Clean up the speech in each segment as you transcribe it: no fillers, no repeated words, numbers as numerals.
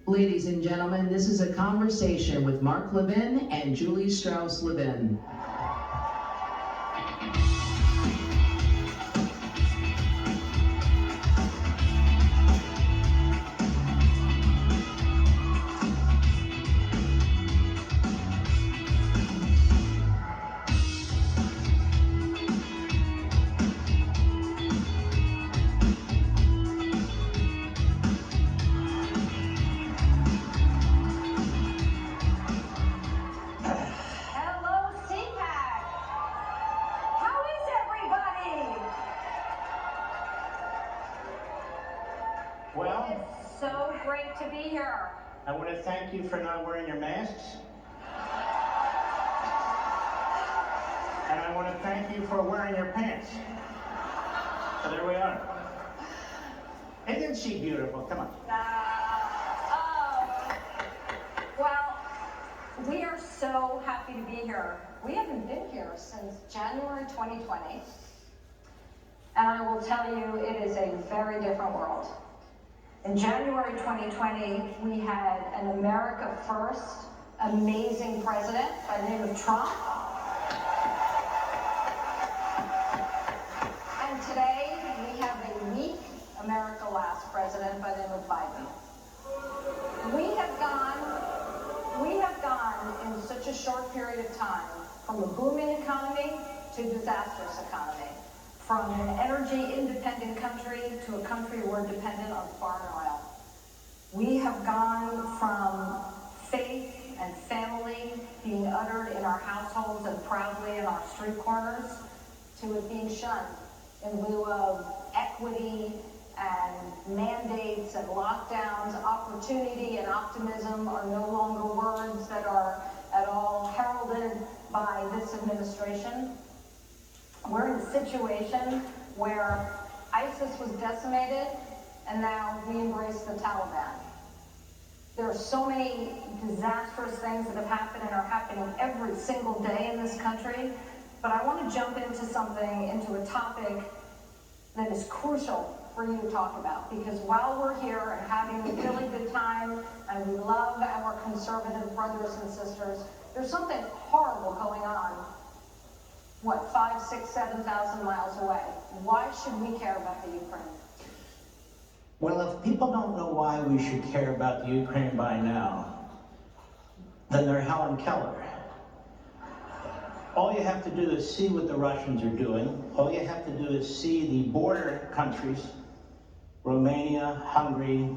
Ladies and gentlemen, this is a conversation with Mark Levin and Julie Strauss Levin. Hello, CPAC. How is everybody? Well, It's so great to be here. I want to thank you for not wearing your masks. And I want to thank you for wearing your pants. So there we are. Isn't she beautiful? Come on. Well, we are so happy to be here. We haven't been here since January 2020. And I will tell you, it is a very different world. In January 2020, we had an America First, amazing president by the name of Trump. And today, we have a weak America Last president by the name of Biden. We have gone in such a short period of time from a booming economy to a disastrous economy, from an energy independent country to a country where we're dependent on foreign oil. We have gone from faith and family being uttered in our households and proudly in our street corners to it being shunned in lieu of equity and mandates and lockdowns. Opportunity and optimism are no longer words that are at all heralded by this administration. We're in a situation where ISIS was decimated and now we embrace the Taliban. There are so many disastrous things that have happened and are happening every single day in this country, but I want to jump into a topic that is crucial for you to talk about, because while we're here and having a really good time and we love our conservative brothers and sisters, there's something horrible going on, 5, 6, 7,000 miles away. Why should we care about the Ukraine? Well, if people don't know why we should care about the Ukraine by now, then they're Helen Keller. All you have to do is see what the Russians are doing. All you have to do is see the border countries, Romania, Hungary,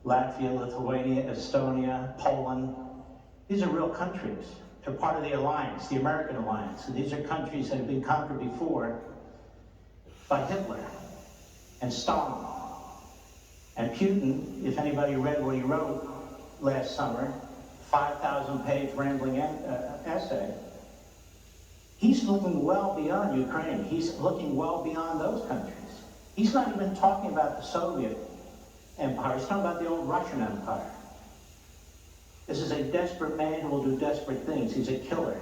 Latvia, Lithuania, Estonia, Poland. These are real countries. They're part of the alliance, the American alliance. And these are countries that have been conquered before by Hitler and Stalin. And Putin, if anybody read what he wrote last summer, 5,000-page rambling essay, he's looking well beyond Ukraine. He's looking well beyond those countries. He's not even talking about the Soviet Empire. He's talking about the old Russian Empire. This is a desperate man who will do desperate things. He's a killer.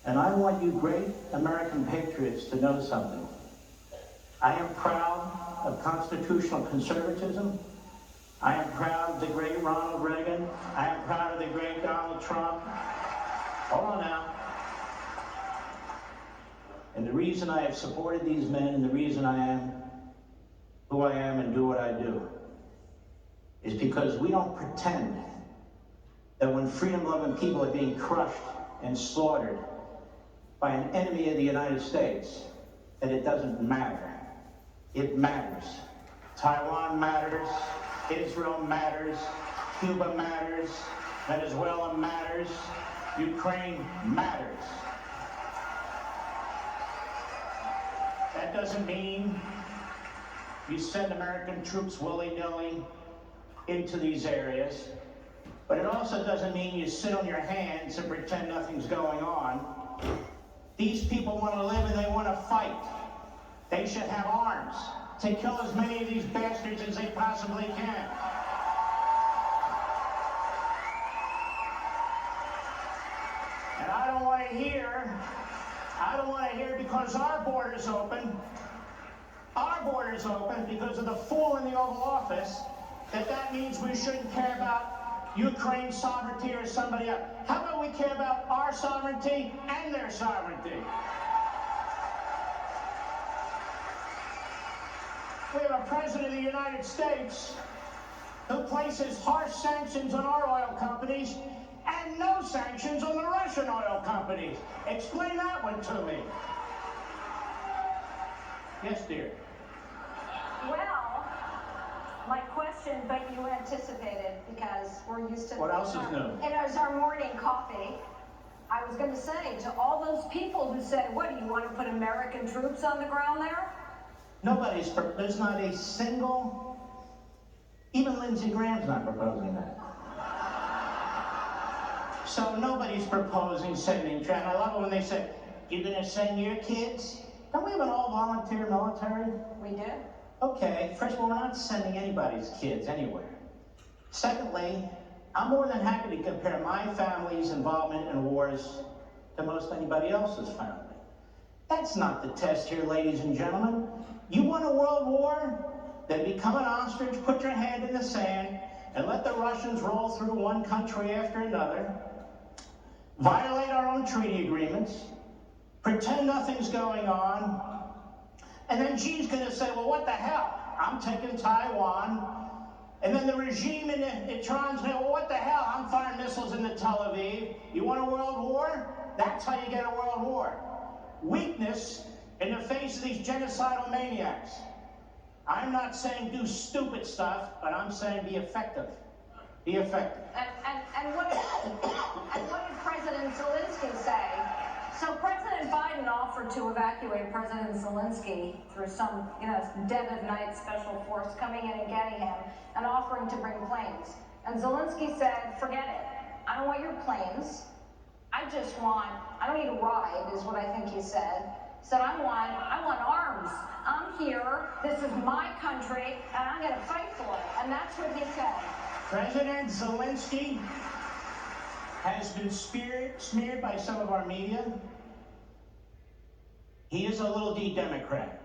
And I want you great American patriots to know something. I am proud of constitutional conservatism. I am proud of the great Ronald Reagan. I am proud of the great Donald Trump. Hold on now. And the reason I have supported these men and the reason I am who I am and do what I do is because we don't pretend that when freedom-loving people are being crushed and slaughtered by an enemy of the United States, that it doesn't matter. It matters. Taiwan matters. Israel matters. Cuba matters. Venezuela matters. Ukraine matters. That doesn't mean you send American troops willy-nilly into these areas, but it also doesn't mean you sit on your hands and pretend nothing's going on. These people want to live and they want to fight. They should have arms to kill as many of these bastards as they possibly can. And I don't want to hear because our border's open because of the fool in the Oval Office that means we shouldn't care about Ukraine's sovereignty or somebody else. How about we care about our sovereignty and their sovereignty? We have a president of the United States who places harsh sanctions on our oil companies and no sanctions on the Russian oil companies. Explain that one to me. Yes, dear. Well, my question, but you anticipated because we're used to... What else is new? It was our morning coffee. I was going to say to all those people who said, what, do you want to put American troops on the ground there? There's not a single, even Lindsey Graham's not proposing that. So nobody's proposing sending troops. I love it when they say, you're going to send your kids? Don't we have an all-volunteer military? We do. Okay, first of all, we're not sending anybody's kids anywhere. Secondly, I'm more than happy to compare my family's involvement in wars to most anybody else's family. That's not the test here, ladies and gentlemen. You want a world war? Then become an ostrich, put your hand in the sand, and let the Russians roll through one country after another, violate our own treaty agreements, pretend nothing's going on, and then Xi's going to say, well, what the hell? I'm taking Taiwan. And then the regime in Tehran's going, well, what the hell? I'm firing missiles into Tel Aviv. You want a world war? That's how you get a world war. Weakness in the face of these genocidal maniacs. I'm not saying do stupid stuff, but I'm saying be effective. Be effective. And what did President Zelensky say? So President Biden offered to evacuate President Zelensky through some, dead of night special force coming in and getting him and offering to bring planes. And Zelensky said, forget it. I don't want your planes. I don't need a ride, is what I think he said. He said, I want arms. I'm here. This is my country, and I'm going to fight for it. And that's what he said. President Zelensky has been smeared by some of our media. He is a little D Democrat,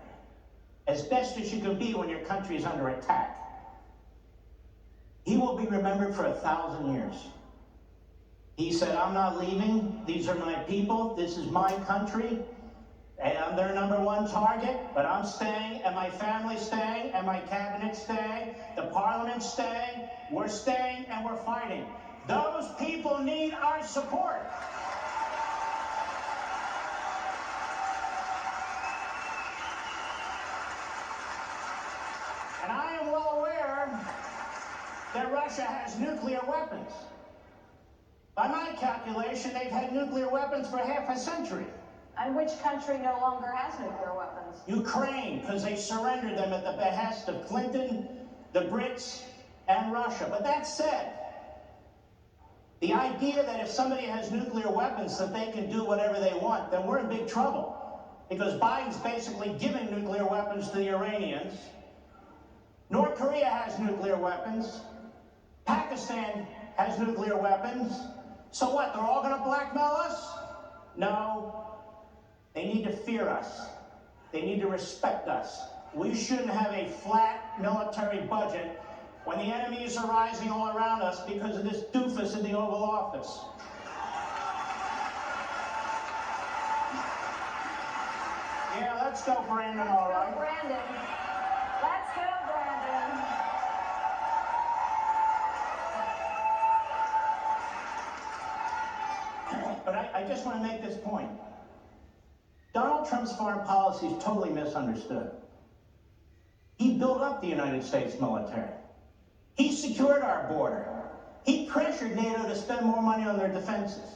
as best as you can be when your country is under attack. He will be remembered for 1,000 years. He said, I'm not leaving. These are my people. This is my country. And I'm their number one target, but I'm staying, and my family's staying, and my cabinet's staying, the parliament's staying, we're staying, and we're fighting. Those people need our support. And I am well aware that Russia has nuclear weapons. By my calculation, they've had nuclear weapons for half a century. And which country no longer has nuclear weapons? Ukraine, because they surrendered them at the behest of Clinton, the Brits, and Russia. But that said, the idea that if somebody has nuclear weapons that they can do whatever they want, then we're in big trouble. Because Biden's basically giving nuclear weapons to the Iranians. North Korea has nuclear weapons. Pakistan has nuclear weapons. So what, they're all going to blackmail us? No. They need to fear us. They need to respect us. We shouldn't have a flat military budget when the enemies are rising all around us because of this doofus in the Oval Office. Yeah, let's go, Brandon, all right. Let's go, Brandon. Let's go, Brandon. But I just want to make this point. Donald Trump's foreign policy is totally misunderstood. He built up the United States military. He secured our border. He pressured NATO to spend more money on their defenses.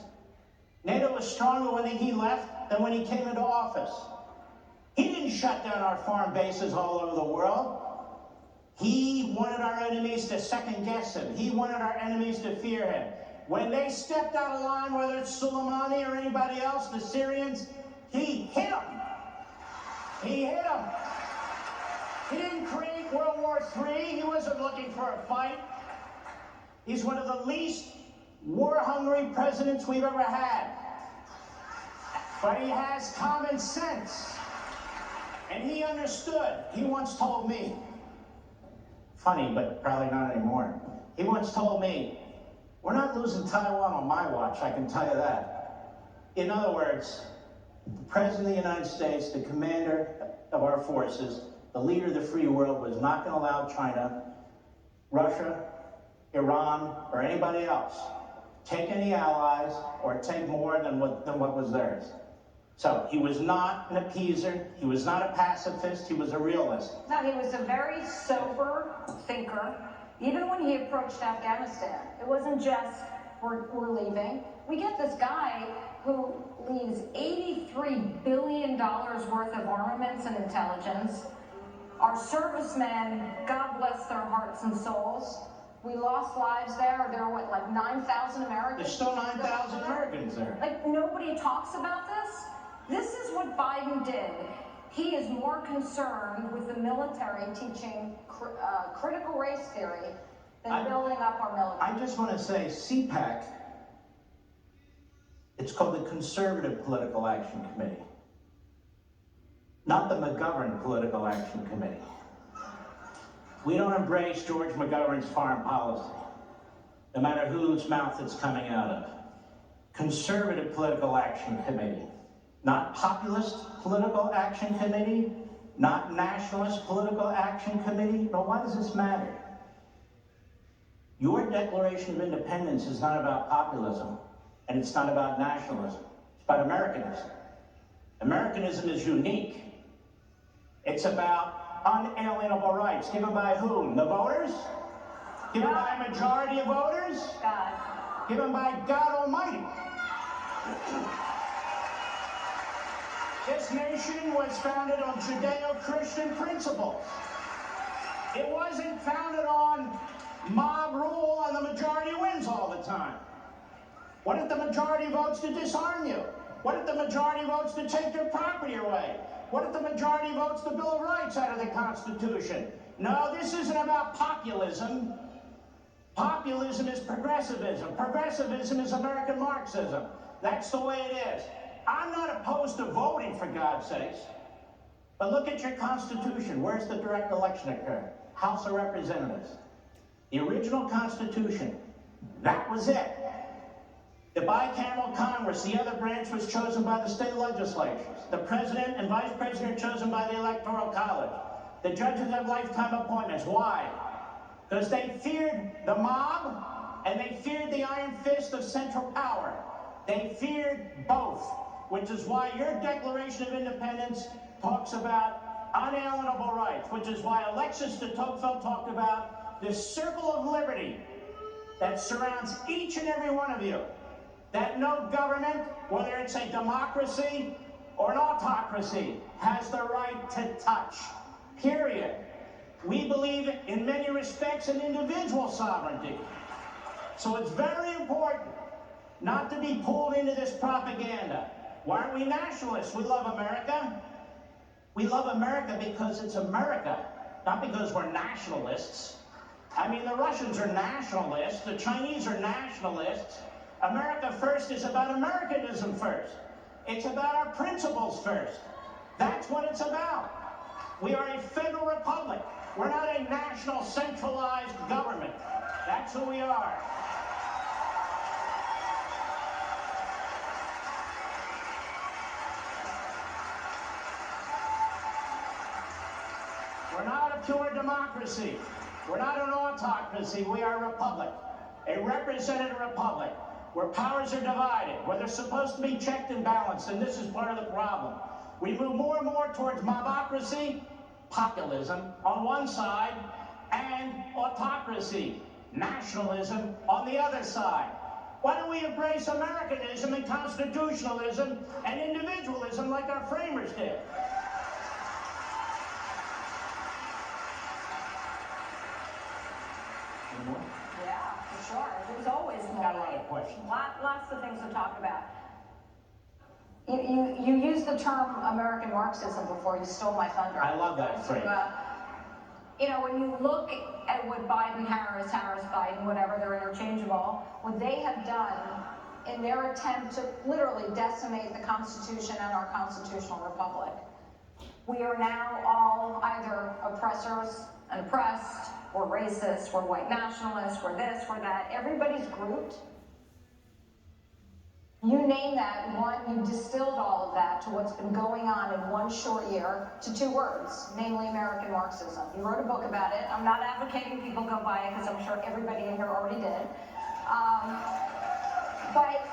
NATO was stronger when he left than when he came into office. He didn't shut down our foreign bases all over the world. He wanted our enemies to second guess him. He wanted our enemies to fear him. When they stepped out of line, whether it's Soleimani or anybody else, the Syrians, he hit them. He hit them. He didn't create World War III. He wasn't looking for a fight. He's one of the least war-hungry presidents we've ever had. But he has common sense. And he understood. He once told me, funny, but probably not anymore. once told me, we're not losing Taiwan on my watch, I can tell you that. In other words, the President of the United States, the commander of our forces, the leader of the free world, was not going to allow China, Russia, Iran, or anybody else take any allies or take more than what was theirs. So he was not an appeaser, he was not a pacifist, he was a realist. No, he was a very sober thinker. Even when he approached Afghanistan, it wasn't just, we're leaving. We get this guy who leaves $83 billion worth of armaments and intelligence. Our servicemen, God bless their hearts and souls, we lost lives there. There were, what, like 9,000 Americans? There's still 9,000 Americans there. Like, nobody talks about this? This is what Biden did. He is more concerned with the military teaching critical race theory than building up our military. I just want to say, CPAC, it's called the Conservative Political Action Committee, not the McGovern Political Action Committee. We don't embrace George McGovern's foreign policy, no matter whose mouth it's coming out of. Conservative Political Action Committee, not populist political action committee, not nationalist political action committee. But why does this matter? Your Declaration of Independence is not about populism, and it's not about nationalism. It's about Americanism. Americanism is unique. It's about unalienable rights. Given by whom? The voters? Given by a majority of voters? God. Given by God Almighty. This nation was founded on Judeo-Christian principles. It wasn't founded on mob rule and the majority wins all the time. What if the majority votes to disarm you? What if the majority votes to take your property away? What if the majority votes the Bill of Rights out of the Constitution? No, this isn't about populism. Populism is progressivism. Progressivism is American Marxism. That's the way it is. I'm not opposed to voting, for God's sakes. But look at your Constitution. Where's the direct election occur? House of Representatives. The original Constitution. That was it. The bicameral Congress, the other branch, was chosen by the state legislatures. The president and vice president are chosen by the Electoral College. The judges have lifetime appointments. Why? Because they feared the mob and they feared the iron fist of central power. They feared both, which is why your Declaration of Independence talks about unalienable rights, which is why Alexis de Tocqueville talked about this circle of liberty that surrounds each and every one of you. That no government, whether it's a democracy or an autocracy, has the right to touch. Period. We believe in many respects in individual sovereignty. So it's very important not to be pulled into this propaganda. Why aren't we nationalists? We love America. We love America because it's America, not because we're nationalists. I mean, the Russians are nationalists. The Chinese are nationalists. America first is about Americanism first. It's about our principles first. That's what it's about. We are a federal republic. We're not a national centralized government. That's who we are. We're not a pure democracy. We're not an autocracy. We are a republic, a representative republic, where powers are divided, where they're supposed to be checked and balanced, and this is part of the problem. We move more and more towards mobocracy, populism, on one side, and autocracy, nationalism, on the other side. Why don't we embrace Americanism and constitutionalism and individualism like our framers did? Any more? Yeah, for sure. There's always more. Got a lot of questions. Lots of things to talk about. You used the term American Marxism before. You stole my thunder. I love that phrase. You know, when you look at what Biden, Harris, Biden, whatever, they're interchangeable, what they have done in their attempt to literally decimate the Constitution and our constitutional republic. We are now all either oppressors and oppressed, we're racist, we're white nationalists, we're this, we're that. Everybody's grouped. You name that one, you distilled all of that to what's been going on in one short year to 2 words, namely American Marxism. You wrote a book about it. I'm not advocating people go buy it because I'm sure everybody in here already did. But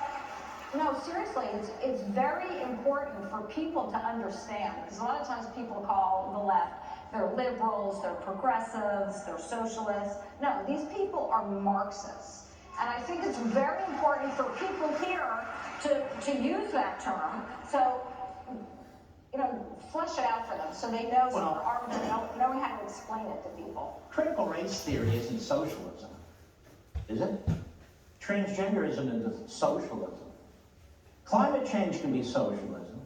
no, seriously, it's very important for people to understand, because a lot of times people call the left, they're liberals, they're progressives, they're socialists. No, these people are Marxists. And I think it's very important for people here to use that term. So, flesh it out for them so they know, knowing how to explain it to people. Critical race theory isn't socialism, is it? Transgenderism isn't socialism. Climate change can be socialism.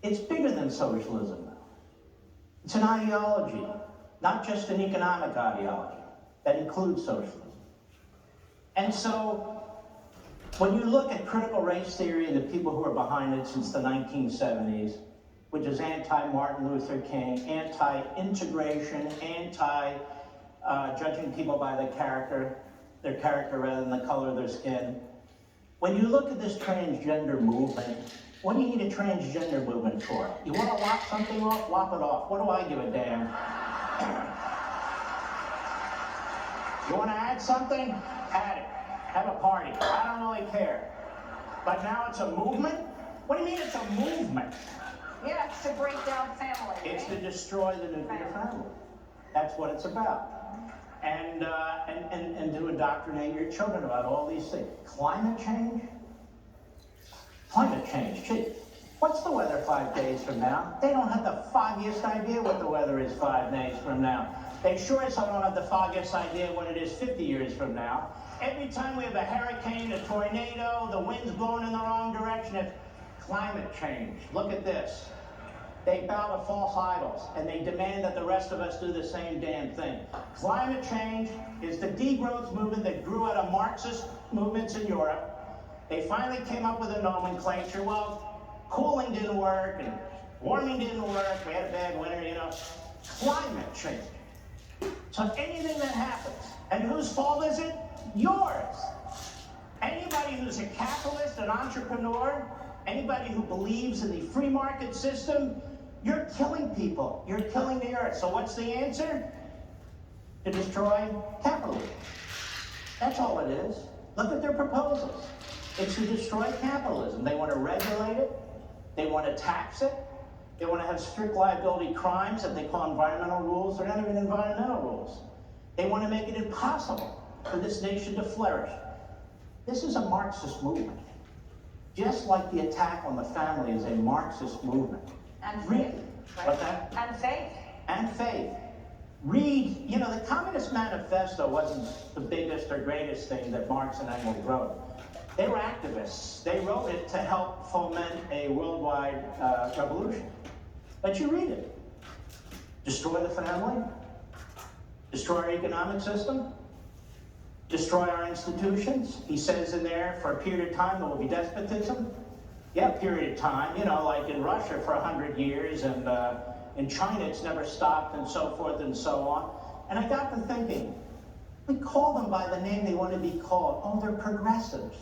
It's bigger than socialism, though. It's an ideology, not just an economic ideology that includes socialism. And so, when you look at critical race theory and the people who are behind it since the 1970s, which is anti-Martin Luther King, anti-integration, anti-judging people by their character rather than the color of their skin. When you look at this transgender movement, what do you need a transgender movement for? You want to lop something off? Lop it off. What do I give a damn? You want to add something? Add it. Have a party. I don't really care. But now it's a movement? What do you mean it's a movement? Yeah, it's to break down family. It's right? to destroy the nuclear family. That's what it's about. And to indoctrinate your children about all these things. Climate change? Climate change. Gee, what's the weather 5 days from now? They don't have the foggiest idea what the weather is 5 days from now. They sure as hell don't have the foggiest idea what it is 50 years from now. Every time we have a hurricane, a tornado, the wind's blowing in the wrong direction, it's climate change. Look at this. They bow to false idols, and they demand that the rest of us do the same damn thing. Climate change is the degrowth movement that grew out of Marxist movements in Europe. They finally came up with a nomenclature. Well, cooling didn't work, and warming didn't work. We had a bad winter, Climate change. So anything that happens, and whose fault is it? Yours. Anybody who's a capitalist, an entrepreneur, anybody who believes in the free market system, you're killing people. You're killing the earth. So what's the answer? To destroy capitalism. That's all it is. Look at their proposals. It's to destroy capitalism. They want to regulate it. They want to tax it. They want to have strict liability crimes that they call environmental rules. They're not even environmental rules. They want to make it impossible for this nation to flourish. This is a Marxist movement. Just like the attack on the family is a Marxist movement. And faith. Read. Right? What's that? And faith. And faith. Read, the Communist Manifesto wasn't the biggest or greatest thing that Marx and Engels wrote. They were activists. They wrote it to help foment a worldwide revolution. But you read it. Destroy the family. Destroy our economic system. Destroy our institutions. He says in there, for a period of time, there will be despotism. Yeah, period of time. Like in Russia for 100 years, and in China it's never stopped, and so forth and so on. And I got to thinking, we call them by the name they want to be called. Oh, they're progressives.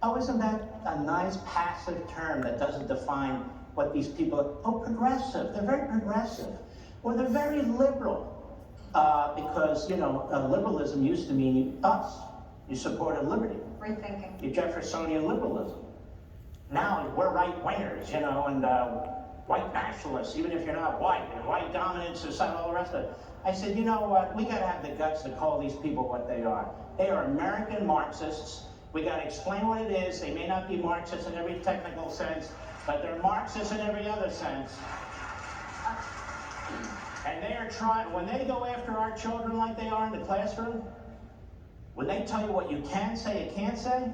Oh, isn't that a nice passive term that doesn't define what these people are? Oh, progressive. They're very progressive. Or they're very liberal. Because, liberalism used to mean us. You supported liberty. Rethinking. You Jeffersonian liberalism. Now we're right-wingers, and white nationalists, even if you're not white, and white dominant society, all the rest of it. I said, you know what? We got to have the guts to call these people what they are. They are American Marxists. We got to explain what it is. They may not be Marxists in every technical sense, but they're Marxists in every other sense. And they are trying, when they go after our children like they are in the classroom, when they tell you what you can say, you can't say,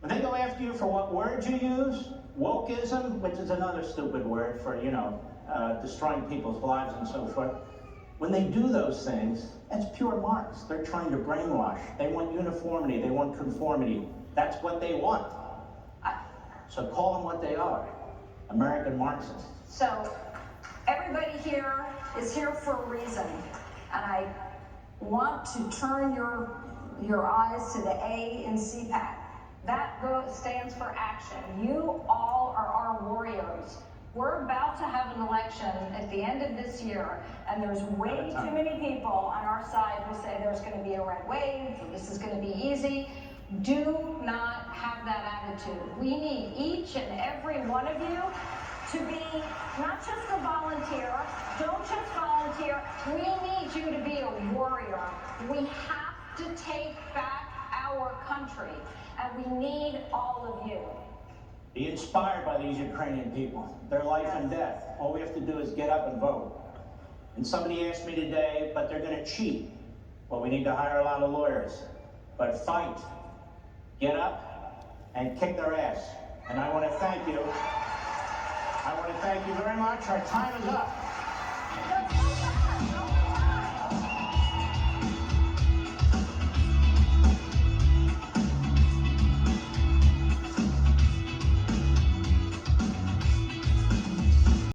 when they go after you for what words you use, wokeism, which is another stupid word for, destroying people's lives and so forth, when they do those things, that's pure Marx. They're trying to brainwash. They want uniformity. They want conformity. That's what they want. So call them what they are, American Marxists. So everybody here is here for a reason. And I want to turn your eyes to the A in CPAC. That stands for action. You all are our warriors. We're about to have an election at the end of this year, and there's way too many people on our side who say there's going to be a red wave, this is going to be easy. Do not have that attitude. We need each and every one of you to be not just a volunteer. Don't just volunteer. We need you to be a warrior. We have to take back our country, and we need all of you. Be inspired by these Ukrainian people, their life and death. All we have to do is get up and vote. And somebody asked me today, but they're going to cheat. Well, we need to hire a lot of lawyers. But fight, get up, and kick their ass. And I want to thank you. I want to thank you very much. Our time is up.